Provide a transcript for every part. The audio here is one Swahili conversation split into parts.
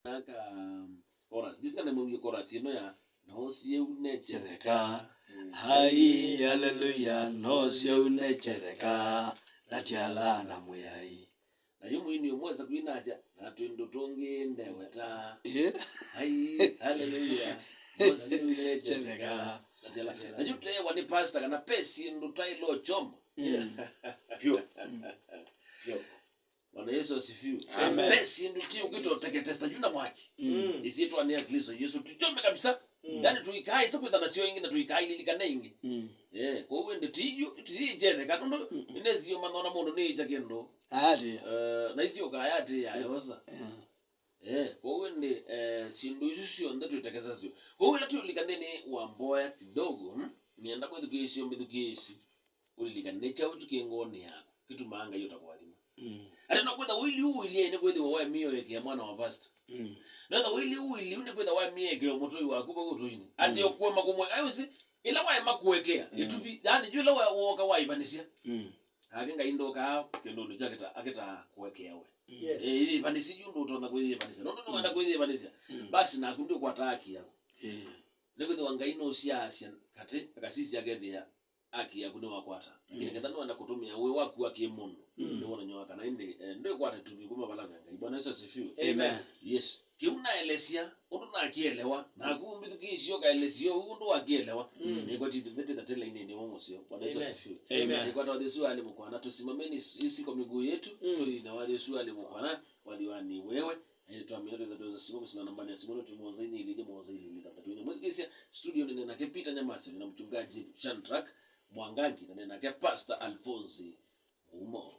Naka chorus. This kind of movie chorus, you know ya. No see unechereka. Hai hallelujah no sio unechereka. Latiala na muyai. Na yumu ini umweza kuinasya na twendo tonge ndeweta. Hai hallelujah no sio unechereka. Latiala. Na yute wani pastor kana pesi ndo tailo chombo. Yes. Pure. Bwana Yesu asifiwe. Amen. Pesi ndo tio kito teketesa juna mwaki. Isiitwa ni ya Kristo Yesu tuchome kabisa. Yani tuikai sio kwenda na sio ingine tuikai lilika nengi. Kwa hiyo ndio tije katondo inezio manona mundu ni jakendo. Ati. Na isio kayati ya yosa. Kwa hiyo ndi sindu sio ndo tuitekeza sio. Kwa hiyo latu likandeni wa mboya kidogo, nienda kwa education education. Ulilikande cha utukengoni yako. Kitu maanga yote kwa walimu. Ati nakwenda wili uili ene kwenda wa mio yake ya mwana wa pastor. Na wili uili une kwenda wa mio yake mutoi wako kwa kutoini. Ati okwe makumwe ayosi ila wa makuwekea. Itubi yani jua wa woka wa ibanisia. Akinga indoka kendo ndo jaketa aketa kuwekea we. Yes. Ili banisi jundo utonda kwa ile banisia. Ndo anda kwa ile banisia. Basi na kundi kwa taki yako. Lego wangaino siasia kati akasisi agende ya aki ya kuno wakwata. Ngeketano anda kutumia we waku wa kiemono. Ndio wana nyoka na inde ndio kwata tubikuma balanga. Bwana Yesu asifiwe. Amen. Yes. Kiuna elesia ndo na akielewa na kumbi tukisio ka elesio ndo akielewa. Ni kwa titete tatela ine ni wongo sio. Bwana Yesu asifiwe. Amen. Kwa wale Yesu alimkwana tusimameni sisi kwa miguu yetu na wale Yesu alimkwana waliwani wewe. Tuamini ndio simu sina namba ya simu tumuozaini ile muozaini ile tatu. Mwezi studio nina Kepita Nyamasi na mchungaji Shandrak Mwangangi na nena ke Pastor Alphonse Umo.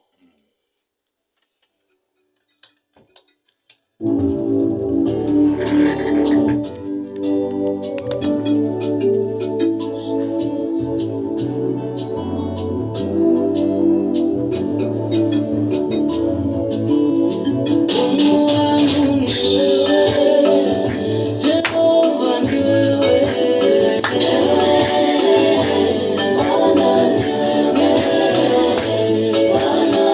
Bwana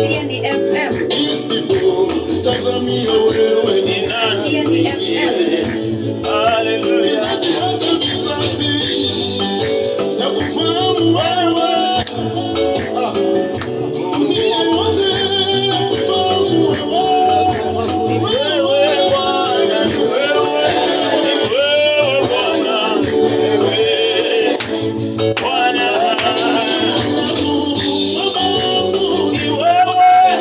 Kieni FM. Isipo tazamia wewe ni nani? Kieni FM. Hallelujah. Kizazi na kufahamu wewe. Dunia yote na kufahamu wewe. Wewe Bwana, ni wewe. Ni wewe Bwana, ni wewe. Bwana. Baba wangu ni wewe.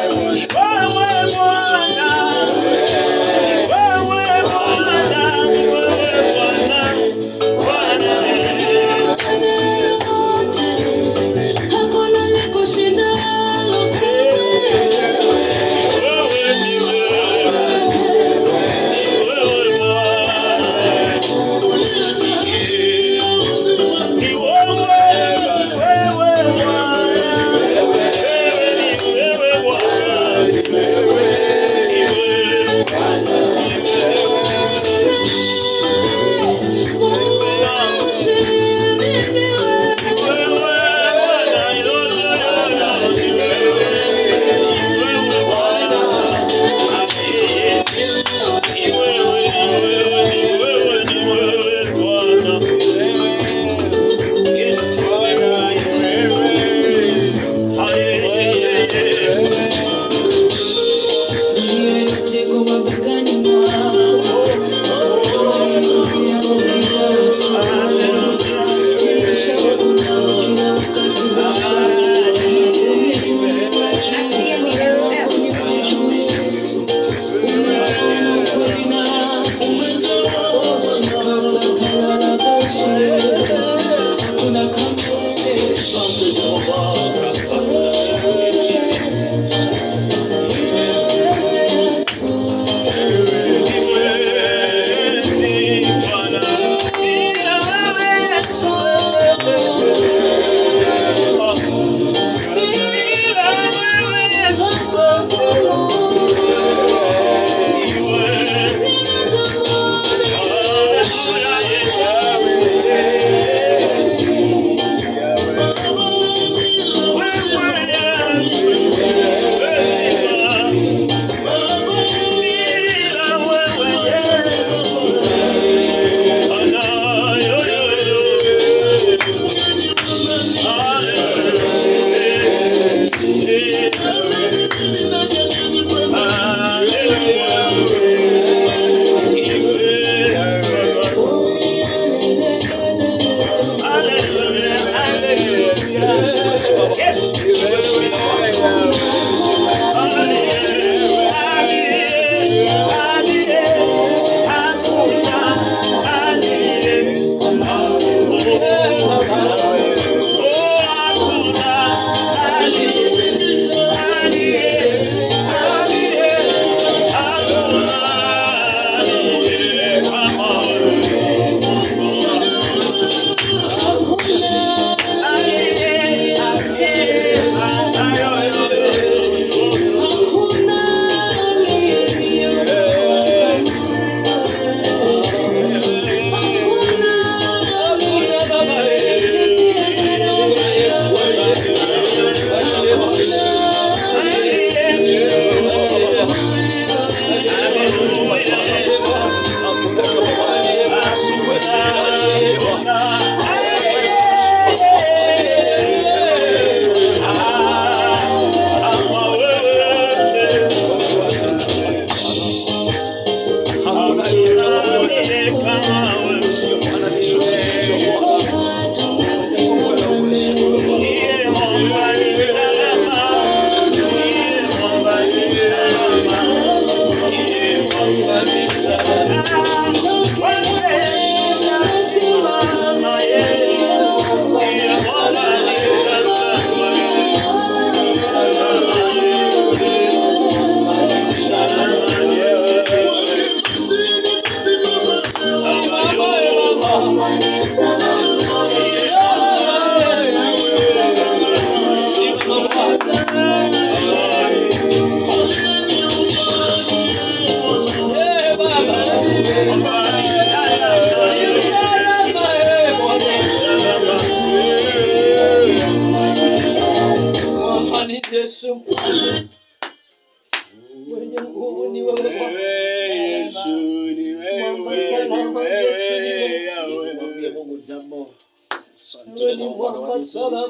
Yesu mfalme. Mwenye nguvu ni wewe Bwana. Yesu ni Mwamba salama, Yesu ni wewe. Yesu mwambie Mungu jambo. Wewe ni mwamba salama.